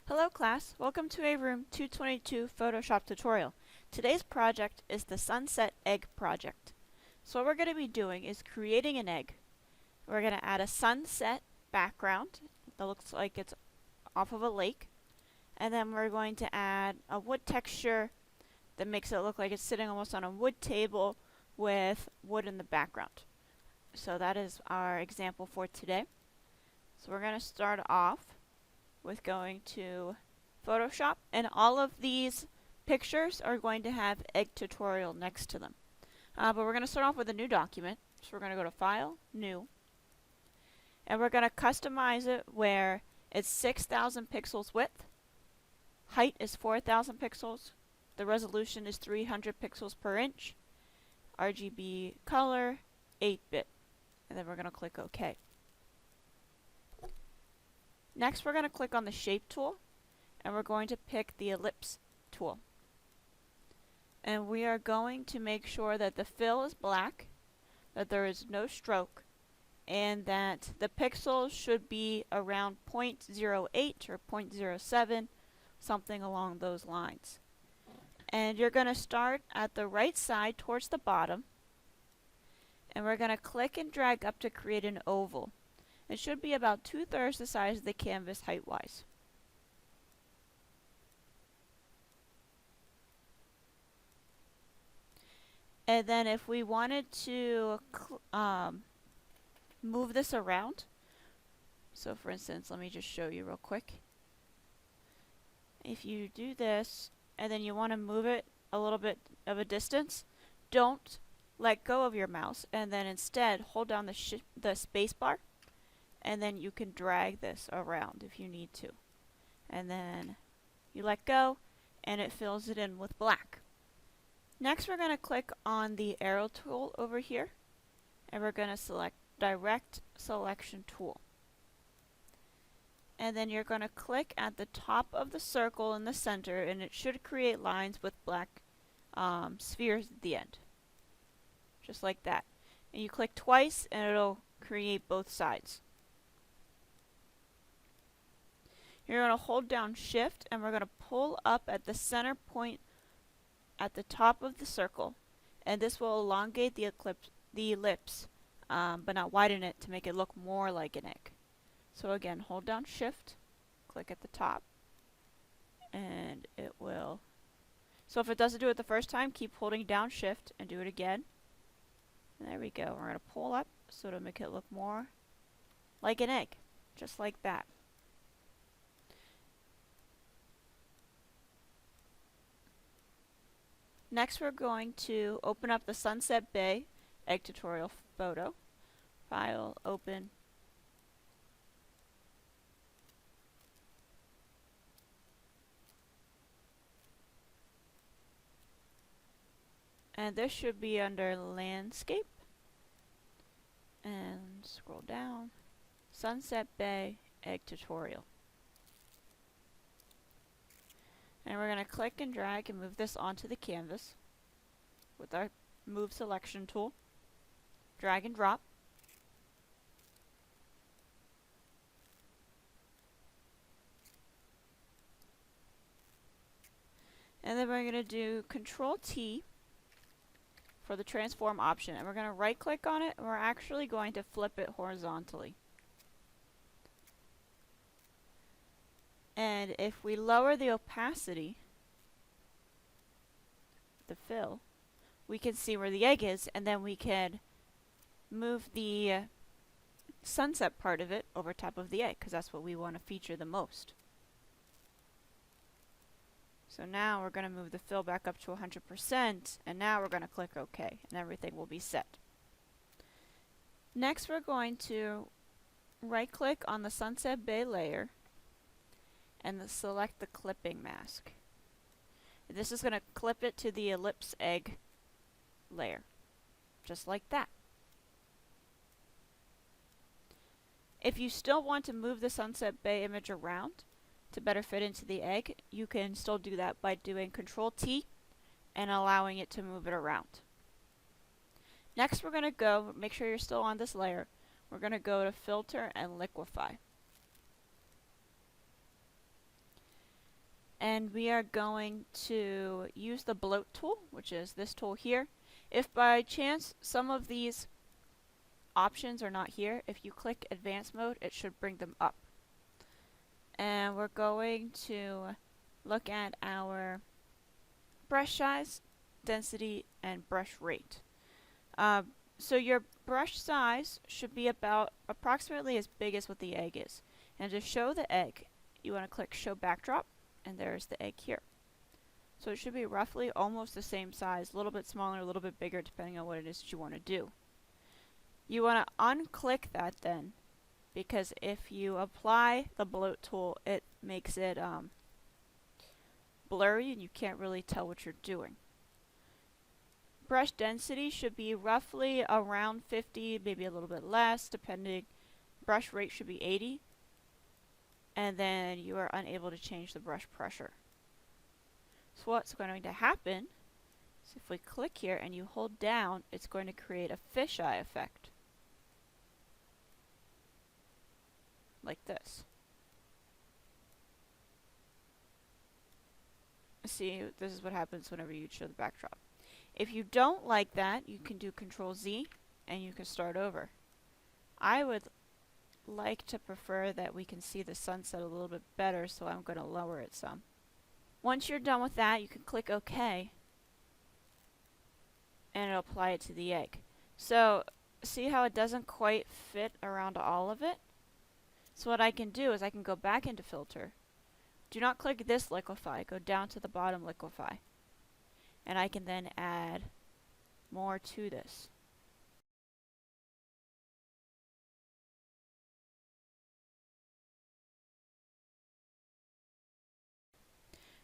Hello class, welcome to a Room 222 Photoshop tutorial. Today's project is the Sunset Egg project. So what we're going to be doing is creating an egg. We're going to add a sunset background that looks like it's off of a lake. And then we're going to add a wood texture that makes it look like it's sitting almost on a wood table with wood in the background. So that is our example for today. So we're going to start off with going to Photoshop, and all of these pictures are going to have egg tutorial next to them. But we're going to start off with a new document. So we're going to go to File, New, and we're going to customize it where it's 6,000 pixels width, height is 4,000 pixels, the resolution is 300 pixels per inch, RGB color, 8-bit, and then we're going to click OK. Next, we're going to click on the Shape tool, and we're going to pick the Ellipse tool. And we are going to make sure that the fill is black, that there is no stroke, and that the pixels should be around 0.08 or 0.07, something along those lines. And you're going to start at the right side towards the bottom, and we're going to click and drag up to create an oval. It should be about 2/3 the size of the canvas height-wise. And then if we wanted to move this around, so for instance, let me just show you real quick. If you do this and then you want to move it a little bit of a distance, don't let go of your mouse, and then instead hold down the space bar, and then you can drag this around if you need to. And then you let go and it fills it in with black. Next, we're going to click on the arrow tool over here, and we're going to select Direct Selection Tool. And then you're going to click at the top of the circle in the center, and it should create lines with black spheres at the end. Just like that. And you click twice and it'll create both sides. You're going to hold down Shift, and we're going to pull up at the center point at the top of the circle, and this will elongate the ellipse, but not widen it to make it look more like an egg. So again, hold down Shift, click at the top, and it will. So if it doesn't do it the first time, keep holding down Shift and do it again. And there we go. We're going to pull up so to make it look more like an egg, just like that. Next, we're going to open up the Sunset Bay Egg Tutorial photo. File, Open. And this should be under Landscape. And scroll down. Sunset Bay Egg Tutorial. And we're going to click and drag and move this onto the canvas with our Move Selection tool. Drag and drop. And then we're going to do Control T for the transform option, and we're going to right click on it, and we're actually going to flip it horizontally. And if we lower the opacity, the fill, we can see where the egg is, and then we can move the sunset part of it over top of the egg, because that's what we want to feature the most. So now we're going to move the fill back up to 100%, and now we're going to click OK, and everything will be set. Next, we're going to right click on the Sunset Bay layer and select the clipping mask. This is going to clip it to the ellipse egg layer, just like that. If you still want to move the Sunset Bay image around to better fit into the egg, you can still do that by doing Control T and allowing it to move it around. Next, we're going to go, make sure you're still on this layer, we're going to go to Filter and Liquify. and we are going to use the bloat tool, which is this tool here. If by chance some of these options are not here, if you click advanced mode, it should bring them up. And we're going to look at our brush size, density, and brush rate. So your brush size should be about approximately as big as what the egg is. And to show the egg, you want to click show backdrop, and there's the egg here. So it should be roughly almost the same size, a little bit smaller, a little bit bigger, depending on what it is that you want to do. You want to unclick that then, because if you apply the bloat tool, it makes it blurry and you can't really tell what you're doing. Brush density should be roughly around 50, maybe a little bit less, depending. Brush rate should be 80. And then you are unable to change the brush pressure. So what's going to happen is if we click here and you hold down, it's going to create a fisheye effect. Like this. See, this is what happens whenever you show the backdrop. If you don't like that, you can do Control Z and you can start over. I would like to prefer that we can see the sunset a little bit better, so I'm going to lower it some. Once you're done with that, you can click OK and it'll apply it to the egg. So see how it doesn't quite fit around all of it? So what I can do is I can go back into filter. Do not click this liquefy, go down to the bottom liquefy. And I can then add more to this.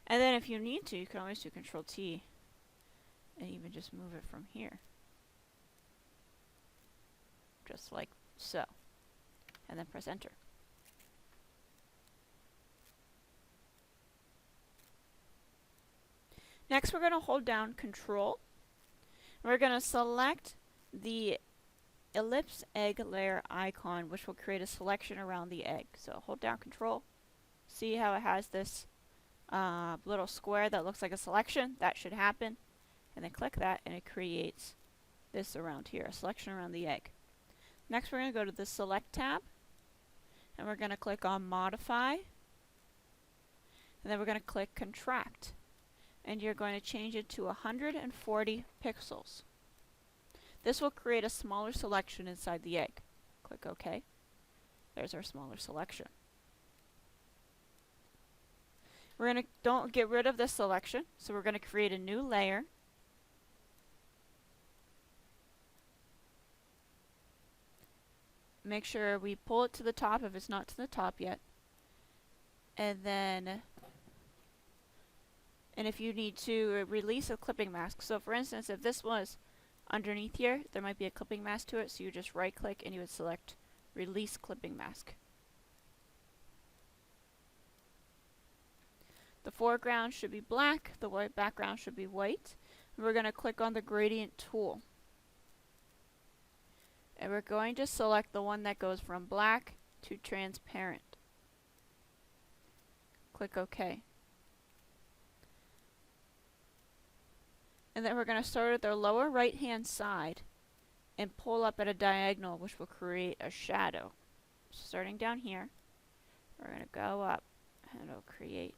And then if you need to, you can always do Control T and even just move it from here. Just like so. And then press enter. Next we're going to hold down Control. We're going to select the ellipse egg layer icon, which will create a selection around the egg. So hold down Control. See how it has this little square that looks like a selection? That should happen. And then click that and it creates this around here, a selection around the egg. Next we're going to go to the Select tab and we're going to click on Modify. And then we're going to click Contract. And you're going to change it to 140 pixels. This will create a smaller selection inside the egg. Click OK. There's our smaller selection. We're going to don't get rid of this selection, so we're going to create a new layer. Make sure we pull it to the top if it's not to the top yet. And then if you need to release a clipping mask. So for instance, if this was underneath here, there might be a clipping mask to it, so you just right click and you would select Release Clipping Mask. The foreground should be black, the white background should be white. And we're going to click on the Gradient tool. And we're going to select the one that goes from black to transparent. Click OK. And then we're going to start at the lower right hand side and pull up at a diagonal, which will create a shadow. Starting down here, we're going to go up and it'll create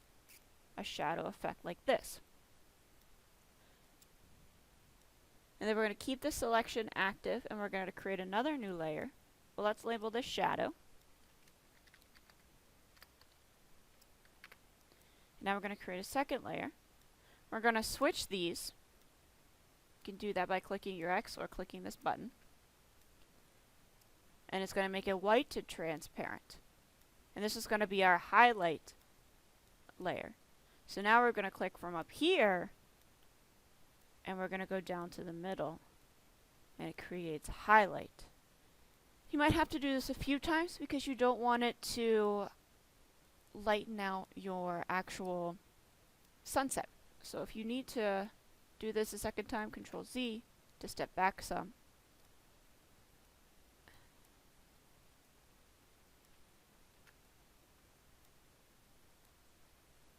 a shadow effect like this. And then we're going to keep the selection active and we're going to create another new layer. Well, let's label this shadow. Now we're going to create a second layer. We're going to switch these. You can do that by clicking your X or clicking this button. And it's going to make it white to transparent. And this is going to be our highlight layer. So now we're going to click from up here and we're going to go down to the middle and it creates a highlight. You might have to do this a few times because you don't want it to lighten out your actual sunset. So if you need to do this a second time, Control Z to step back some.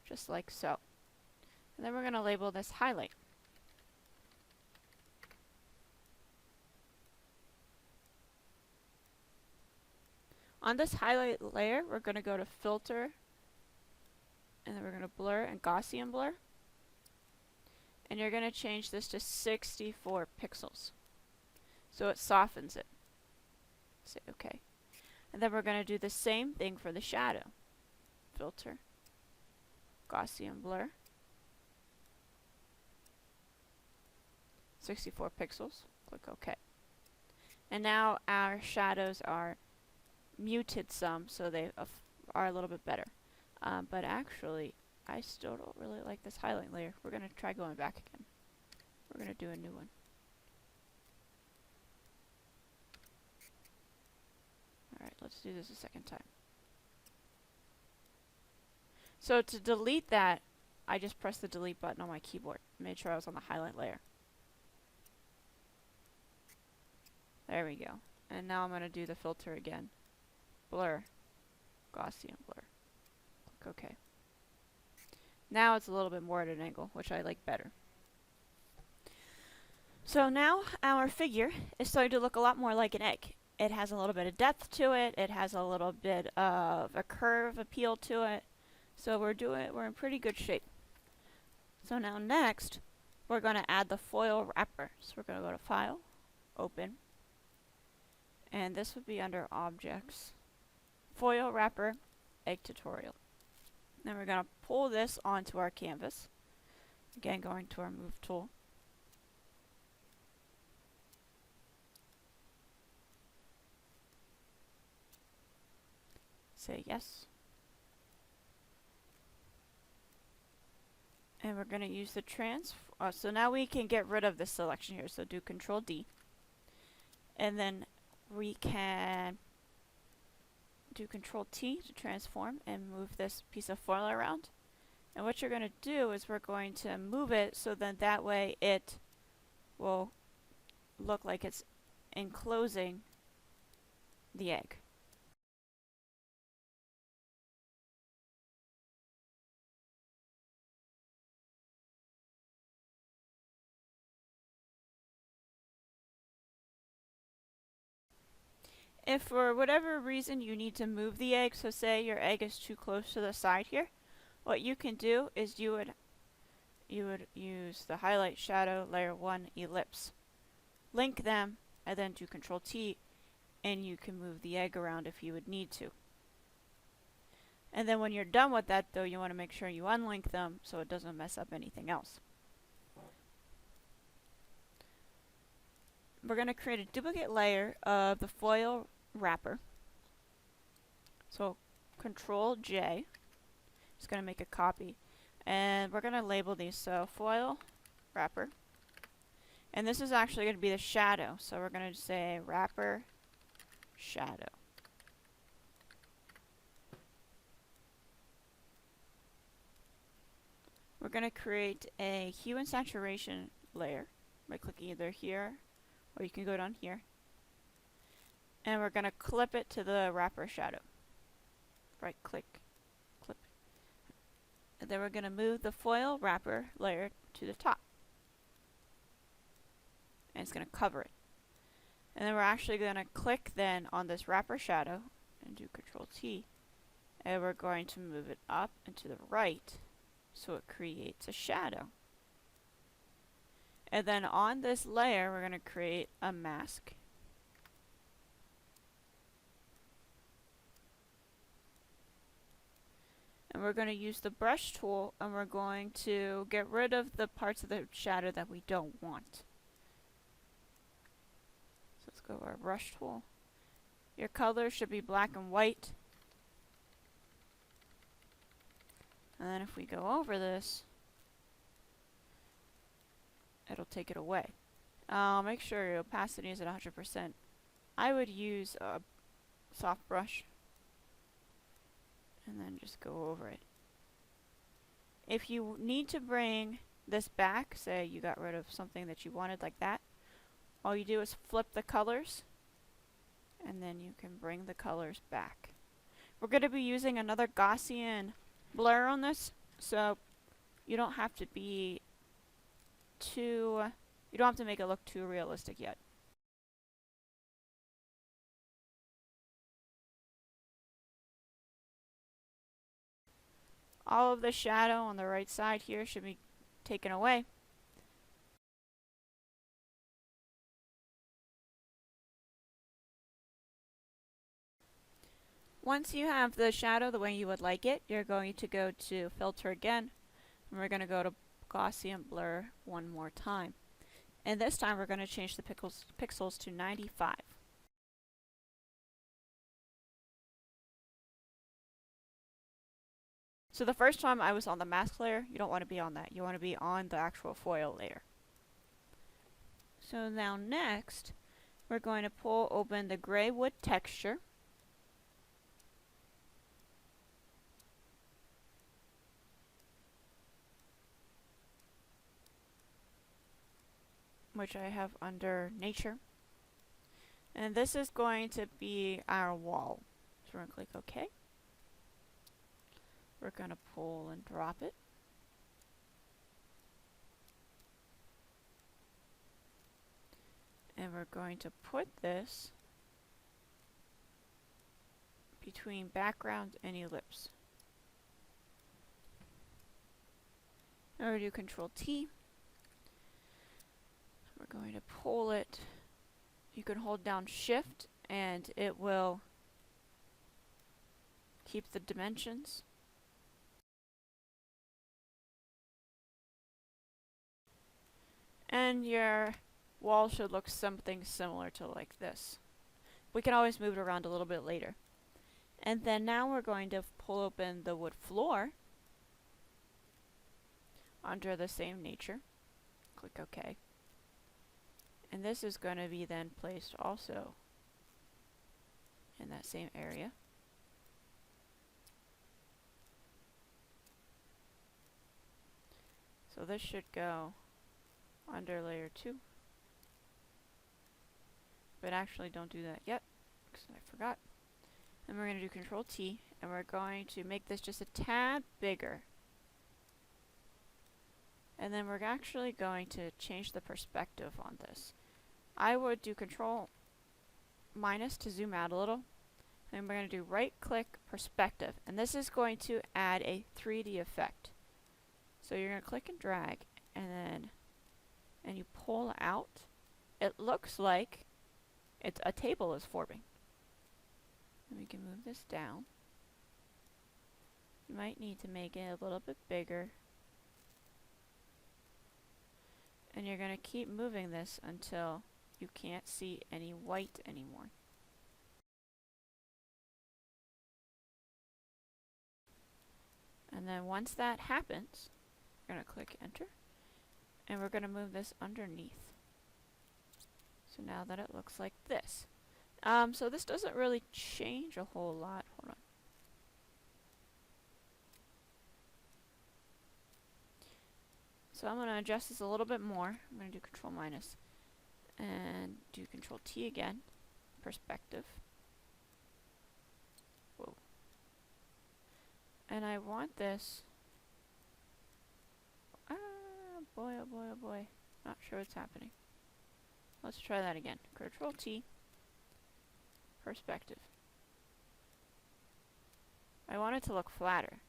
just like so. And then we're going to label this highlight. On this highlight layer, we're going to go to Filter, and then we're going to Blur and Gaussian Blur. And you're going to change this to 64 pixels, so it softens it. Say OK. And then we're going to do the same thing for the shadow. Filter, Gaussian Blur, 64 pixels, click OK. And now our shadows are muted some, so they are a little bit better. But actually, I still don't really like this highlight layer. We're going to try going back again. We're going to do a new one. Alright, let's do this a second time. So to delete that, I just pressed the delete button on my keyboard. Made sure I was on the highlight layer. There we go. And now I'm going to do the filter again. Blur, Gaussian Blur. Click OK. Now it's a little bit more at an angle, which I like better. So now our figure is starting to look a lot more like an egg. It has a little bit of depth to it. It has a little bit of a curve appeal to it. So we're in pretty good shape. So now next, we're going to add the foil wrapper. So we're going to go to File, Open, and this would be under Objects, Foil Wrapper, Egg Tutorial. Then we're going to pull this onto our canvas. Again, going to our Move tool. Say yes. And we're going to use the so now we can get rid of this selection here. So do Control D. And then we can do Control T to transform and move this piece of foil around. And what you're going to do is we're going to move it so that way it will look like it's enclosing the egg. If for whatever reason you need to move the egg, so say your egg is too close to the side here, what you can do is you would use the highlight shadow layer 1 ellipse. Link them and then do Control T and you can move the egg around if you would need to. And then when you're done with that though, you want to make sure you unlink them so it doesn't mess up anything else. We're going to create a duplicate layer of the foil wrapper. So Control J is going to make a copy. And we're going to label these. So foil wrapper. And this is actually going to be the shadow. So we're going to say wrapper shadow. We're going to create a hue and saturation layer by clicking either here or you can go down here. And we're going to clip it to the wrapper shadow. Right click, clip. And then we're going to move the foil wrapper layer to the top. And it's going to cover it. And then we're actually going to click then on this wrapper shadow and do Control T. And we're going to move it up and to the right so it creates a shadow. And then on this layer we're going to create a mask. And we're going to use the brush tool and we're going to get rid of the parts of the shadow that we don't want. So let's go to our brush tool. Your color should be black and white. And then if we go over this, it'll take it away. Make sure your opacity is at 100%. I would use a soft brush and then just go over it. If you need to bring this back, say you got rid of something that you wanted like that, all you do is flip the colors and then you can bring the colors back. We're going to be using another Gaussian blur on this, So you don't have to be too, you don't have to make it look too realistic yet. All of the shadow on the right side here should be taken away. Once you have the shadow the way you would like it, you're going to go to Filter again, and we're going to go to Gaussian Blur one more time. And this time we're going to change the pixels to 95. So the first time I was on the mask layer, you don't want to be on that. You want to be on the actual foil layer. So now next, we're going to pull open the gray wood texture. Which I have under nature. And this is going to be our wall. So we're going to click OK. We're going to pull and drop it. And we're going to put this between background and ellipse. Now we're going to do Control T. We're going to pull it. You can hold down Shift and it will keep the dimensions. And your wall should look something similar to like this. We can always move it around a little bit later. And then now we're going to pull open the wood floor under the same nature. Click OK. And this is going to be then placed also in that same area. So this should go under layer 2. But actually don't do that yet, because I forgot. Then we're going to do Control T, and we're going to make this just a tad bigger. And then we're actually going to change the perspective on this. I would do Control minus to zoom out a little. And we're going to do right click perspective. And this is going to add a 3D effect. So you're going to click and drag and you pull out. It looks like a table is forming. And we can move this down. You might need to make it a little bit bigger. And you're going to keep moving this until you can't see any white anymore. And then once that happens, we're going to click enter. And we're going to move this underneath. So now that it looks like this. So this doesn't really change a whole lot. Hold on. So I'm going to adjust this a little bit more. I'm going to do Control minus and do Control T again. Perspective. Whoa. And I want this. Ah, boy, oh boy, oh boy. Not sure what's happening. Let's try that again. Control T. Perspective. I want it to look flatter.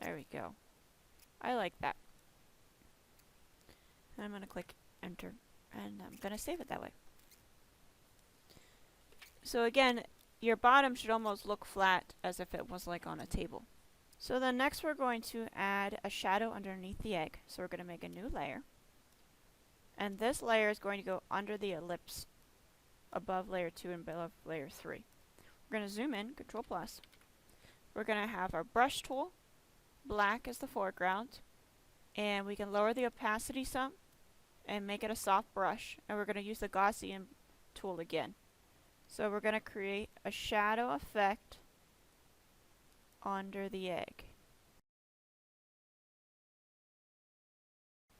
There we go. I like that. And I'm going to click enter. And I'm going to save it that way. So again, your bottom should almost look flat as if it was like on a table. So then next we're going to add a shadow underneath the egg. So we're going to make a new layer. And this layer is going to go under the ellipse above layer 2 and below layer 3. We're going to zoom in, Control plus. We're going to have our brush tool, black as the foreground, and we can lower the opacity some and make it a soft brush, and we're going to use the Gaussian tool again. So we're going to create a shadow effect under the egg.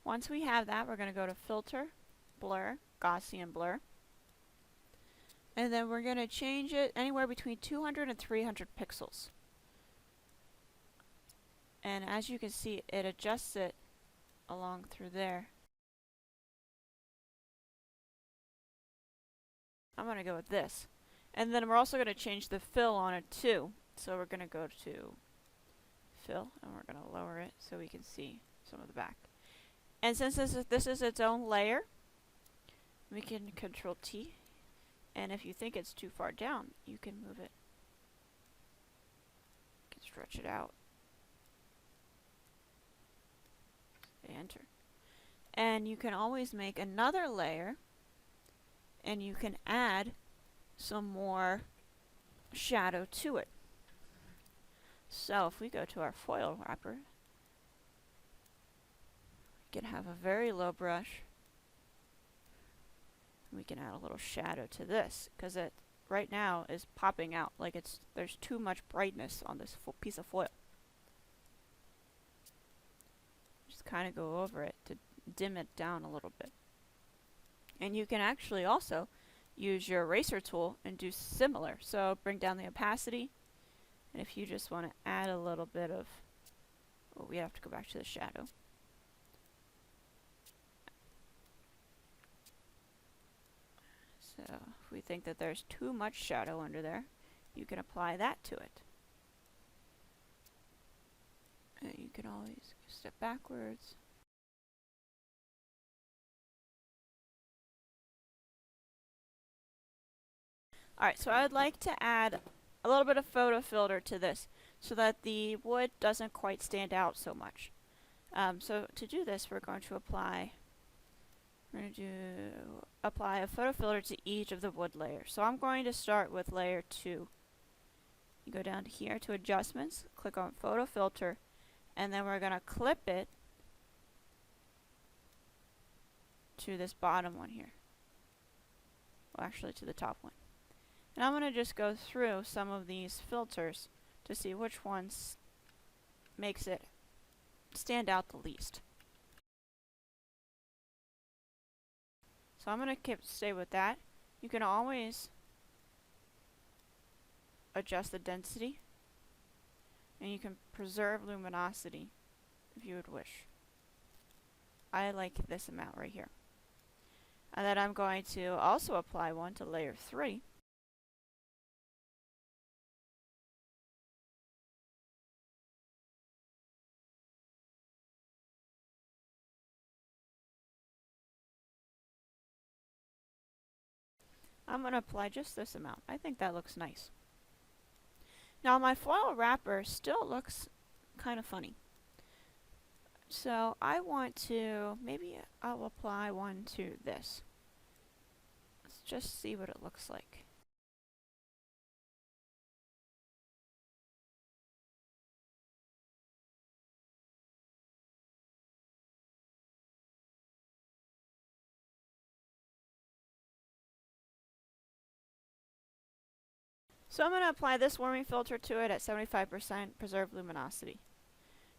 Once we have that, we're going to go to Filter, Blur, Gaussian Blur. And then we're going to change it anywhere between 200 and 300 pixels. And as you can see, it adjusts it along through there. I'm going to go with this. And then we're also going to change the fill on it too. So we're going to go to fill, and we're going to lower it so we can see some of the back. And since this is its own layer, we can Control T. And if you think it's too far down, you can move it. You can stretch it out. Enter. And you can always make another layer, and you can add some more shadow to it. So if we go to our foil wrapper, we can have a very low brush. We can add a little shadow to this because it right now is popping out like there's too much brightness on this piece of foil. Just kind of go over it to dim it down a little bit. And you can actually also use your eraser tool and do similar. So bring down the opacity, and if you just want to add a little bit of, well, we have to go back to the shadow. So if we think that there's too much shadow under there, you can apply that to it. And you can always step backwards. Alright, so I would like to add a little bit of photo filter to this so that the wood doesn't quite stand out so much. So to do this, we're going to apply a photo filter to each of the wood layers. So I'm going to start with layer 2. You go down to here to adjustments, click on photo filter, and then we're going to clip it to this bottom one here. Well, actually to the top one. And I'm going to just go through some of these filters to see which ones makes it stand out the least. So I'm going to stay with that. You can always adjust the density, and you can preserve luminosity if you would wish. I like this amount right here. And then I'm going to also apply one to layer 3. I'm going to apply just this amount. I think that looks nice. Now my foil wrapper still looks kind of funny. So I want to, maybe I'll apply one to this. Let's just see what it looks like. So I'm going to apply this warming filter to it at 75% preserved luminosity.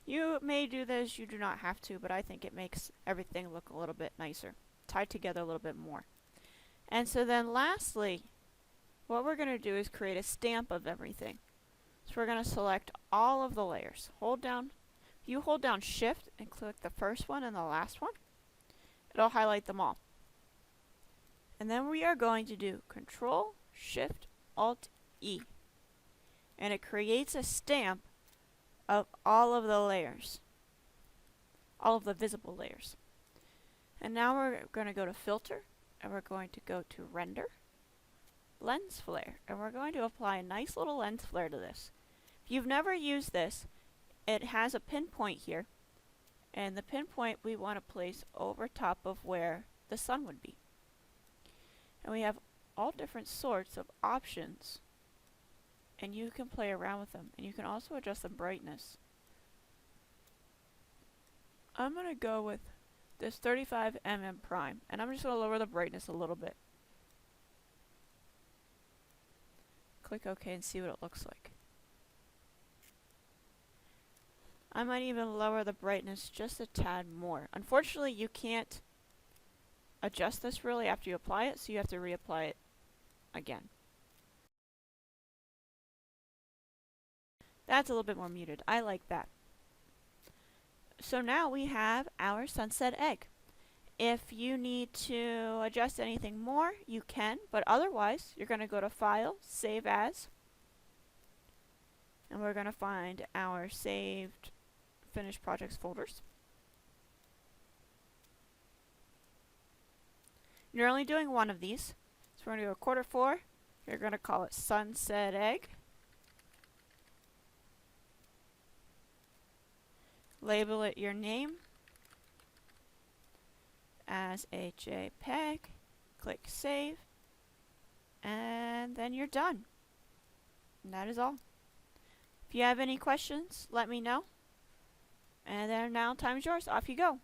You may do this, you do not have to, but I think it makes everything look a little bit nicer, tied together a little bit more. And so then lastly, what we're going to do is create a stamp of everything. So we're going to select all of the layers. You hold down Shift and click the first one and the last one. It'll highlight them all. And then we are going to do Control, Shift, Alt, E. And it creates a stamp of all of the layers. All of the visible layers. And now we're going to go to Filter, and we're going to go to Render, Lens Flare, and we're going to apply a nice little lens flare to this. If you've never used this, it has a pinpoint here, and the pinpoint we want to place over top of where the sun would be. And we have all different sorts of options, and you can play around with them, and you can also adjust the brightness. I'm going to go with this 35mm prime, and I'm just going to lower the brightness a little bit. Click OK and see what it looks like. I might even lower the brightness just a tad more. Unfortunately, you can't adjust this really after you apply it, so you have to reapply it again. That's a little bit more muted. I like that. So now we have our sunset egg. If you need to adjust anything more, you can, but otherwise, you're going to go to File, Save As, and we're going to find our saved finished projects folders. You're only doing one of these, so we're going to go Q4. You're going to call it Sunset Egg. Label it your name as a JPEG. Click Save, and then you're done. And that is all. If you have any questions, let me know. And then now time's yours. Off you go.